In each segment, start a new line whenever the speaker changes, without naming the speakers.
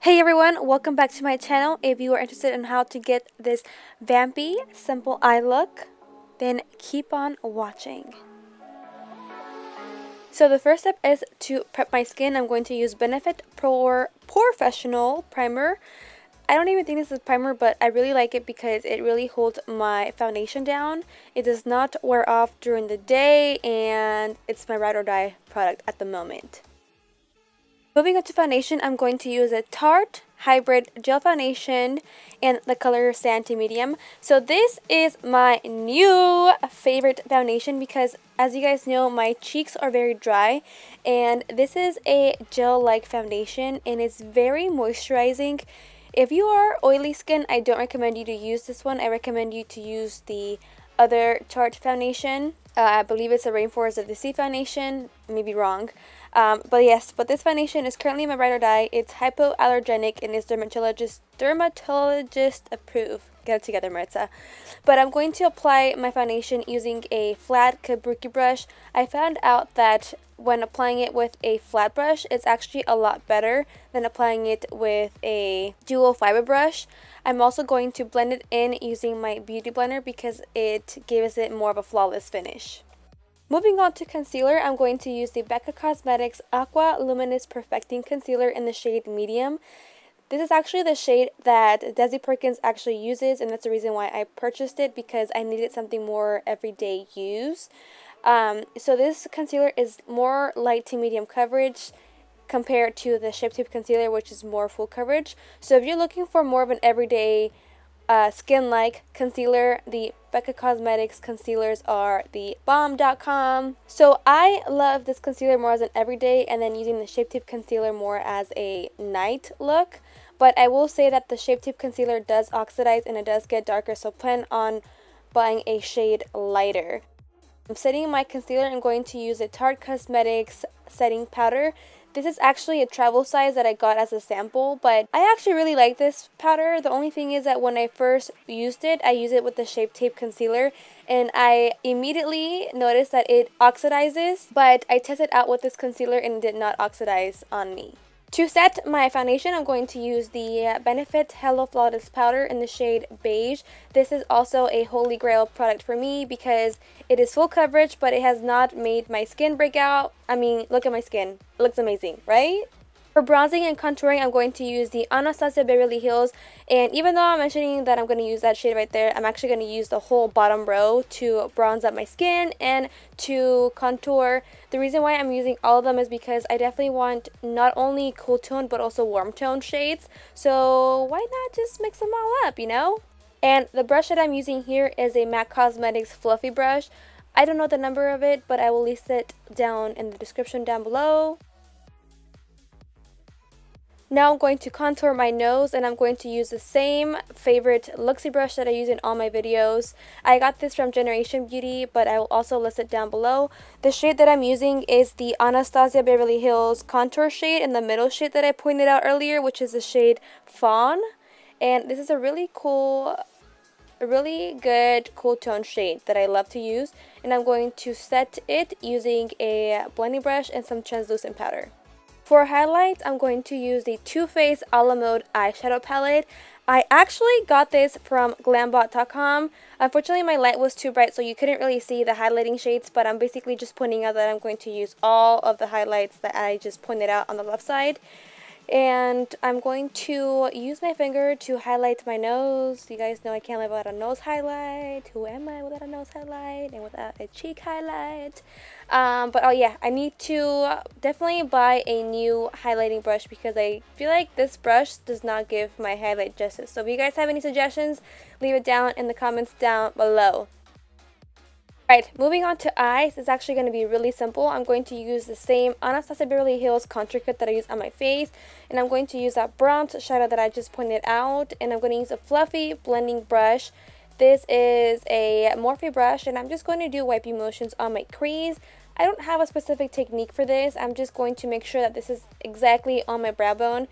Hey everyone, welcome back to my channel. If you are interested in how to get this vampy simple eye look, then keep on watching. So the first step is to prep my skin. I'm going to use Benefit Professional Primer. I don't even think this is primer, but I really like it because it really holds my foundation down. It does not wear off during the day, and it's my ride or die product at the moment. Moving on to foundation, I'm going to use a Tarte Hybrid Gel Foundation in the color Sandy Medium. So this is my new favorite foundation because, as you guys know, my cheeks are very dry, and this is a gel-like foundation and it's very moisturizing. If you are oily skin, I don't recommend you to use this one. I recommend you to use the other Tarte foundation. I believe it's a Rainforest of the Sea foundation. I may be wrong. But this foundation is currently my ride or die. It's hypoallergenic and is dermatologist approved. Get it together, Maritza. But I'm going to apply my foundation using a flat kabuki brush. I found out that when applying it with a flat brush, it's actually a lot better than applying it with a dual fiber brush. I'm also going to blend it in using my beauty blender because it gives it more of a flawless finish. Moving on to concealer, I'm going to use the Becca Cosmetics Aqua Luminous Perfecting Concealer in the shade Medium. This is actually the shade that Desi Perkins actually uses, and that's the reason why I purchased it, because I needed something more everyday use. So this concealer is more light to medium coverage compared to the Shape Tape Concealer, which is more full coverage. So if you're looking for more of an everyday skin-like concealer, the Becca Cosmetics concealers are the bomb.com. So I love this concealer more as an everyday, and then using the Shape Tape Concealer more as a night look. But I will say that the Shape Tape Concealer does oxidize and it does get darker, so plan on buying a shade lighter. I'm setting my concealer. I'm going to use a Tarte Cosmetics setting powder. This is actually a travel size that I got as a sample, but I actually really like this powder. The only thing is that when I first used it, I used it with the Shape Tape Concealer, and I immediately noticed that it oxidizes, but I tested out with this concealer and it did not oxidize on me. To set my foundation, I'm going to use the Benefit Hello Flawless Powder in the shade Beige. This is also a holy grail product for me because it is full coverage, but it has not made my skin break out. I mean, look at my skin. It looks amazing, right? For bronzing and contouring, I'm going to use the Anastasia Beverly Hills, and even though I'm mentioning that I'm going to use that shade right there, I'm actually going to use the whole bottom row to bronze up my skin and to contour. The reason why I'm using all of them is because I definitely want not only cool tone but also warm tone shades, so why not just mix them all up, you know? And the brush that I'm using here is a MAC Cosmetics Fluffy brush. I don't know the number of it, but I will list it down in the description down below. Now I'm going to contour my nose, and I'm going to use the same favorite Luxie brush that I use in all my videos. I got this from Generation Beauty, but I will also list it down below. The shade that I'm using is the Anastasia Beverly Hills contour shade, and the middle shade that I pointed out earlier, which is the shade Fawn. And this is a really good cool tone shade that I love to use, and I'm going to set it using a blending brush and some translucent powder. For highlights, I'm going to use the Too Faced A La Mode eyeshadow palette. I actually got this from glambot.com. Unfortunately, my light was too bright, so you couldn't really see the highlighting shades, but I'm basically just pointing out that I'm going to use all of the highlights that I just pointed out on the left side. And I'm going to use my finger to highlight my nose. You guys know I can't live without a nose highlight. Who am I without a nose highlight and without a cheek highlight? But oh yeah, I need to definitely buy a new highlighting brush because I feel like this brush does not give my highlight justice. So if you guys have any suggestions, leave it down in the comments down below. Alright, moving on to eyes. It's actually going to be really simple. I'm going to use the same Anastasia Beverly Hills contour kit that I use on my face, and I'm going to use that bronze shadow that I just pointed out, and I'm going to use a fluffy blending brush. This is a Morphe brush, and I'm just going to do wipey motions on my crease. I don't have a specific technique for this. I'm just going to make sure that this is exactly on my brow bone,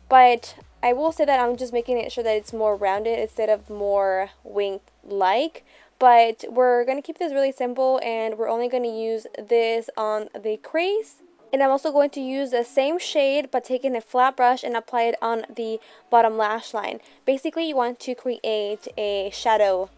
but I will say that I'm just making it sure that it's more rounded instead of more wing-like. But we're going to keep this really simple, and we're only going to use this on the crease And I'm also going to use the same shade but taking a flat brush and apply it on the bottom lash line. Basically, you want to create a shadow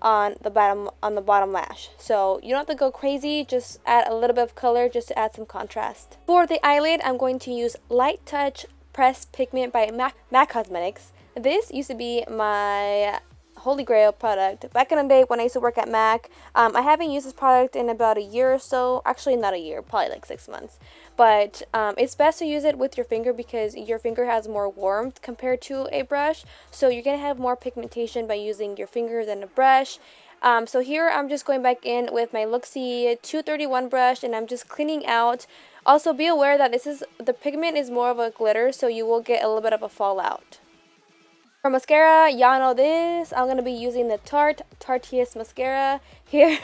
on the bottom lash. So you don't have to go crazy, just add a little bit of color just to add some contrast. For the eyelid, I'm going to use Light Touch Pressed Pigment by MAC Cosmetics. This used to be my holy grail product back in the day when I used to work at MAC. I haven't used this product in about a year or so. Actually, not a year, probably like 6 months. But it's best to use it with your finger because your finger has more warmth compared to a brush. So you're going to have more pigmentation by using your finger than a brush. So here I'm just going back in with my Luxie 231 brush and I'm just cleaning out. Also be aware that the pigment is more of a glitter, so you will get a little bit of a fallout. For mascara, y'all know this. I'm going to be using the Tarteist mascara. Here,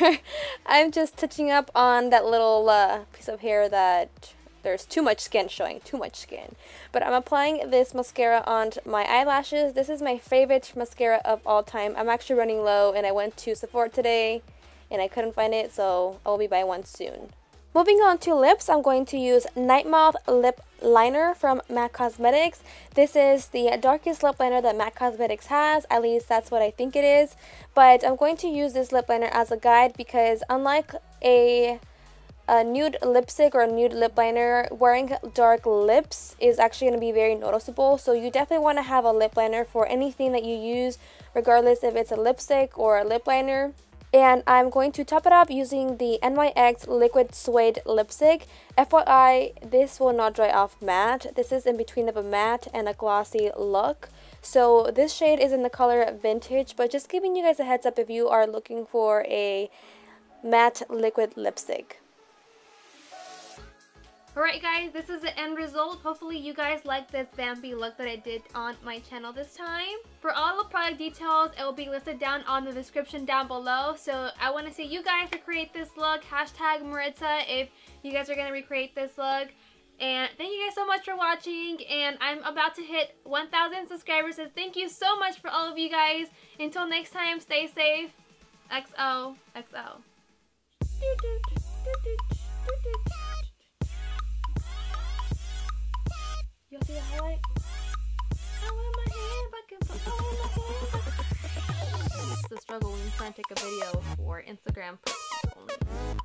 I'm just touching up on that little piece of hair that there's too much skin showing, too much skin. But I'm applying this mascara on my eyelashes. This is my favorite mascara of all time. I'm actually running low and I went to Sephora today and I couldn't find it, so I'll be buying one soon. Moving on to lips, I'm going to use Night Mouth Lip Liner from MAC Cosmetics. This is the darkest lip liner that MAC Cosmetics has, at least that's what I think it is. But I'm going to use this lip liner as a guide because unlike a nude lipstick or a nude lip liner, wearing dark lips is actually going to be very noticeable. So you definitely want to have a lip liner for anything that you use, regardless if it's a lipstick or a lip liner. And I'm going to top it up using the NYX Liquid Suede Lipstick. FYI, this will not dry off matte. This is in between of a matte and a glossy look. So this shade is in the color Vintage, but just giving you guys a heads up if you are looking for a matte liquid lipstick. Alright guys, this is the end result. Hopefully you guys like this vampy look that I did on my channel this time. For all the product details, it will be listed down on the description down below. So I want to see you guys recreate this look. Hashtag Mariitzaah if you guys are going to recreate this look. And thank you guys so much for watching. And I'm about to hit 1,000 subscribers. So thank you so much for all of you guys. Until next time, stay safe. XO. XO. Y'all see the highlight? It's the struggle when you try to take a video for Instagram purposes only.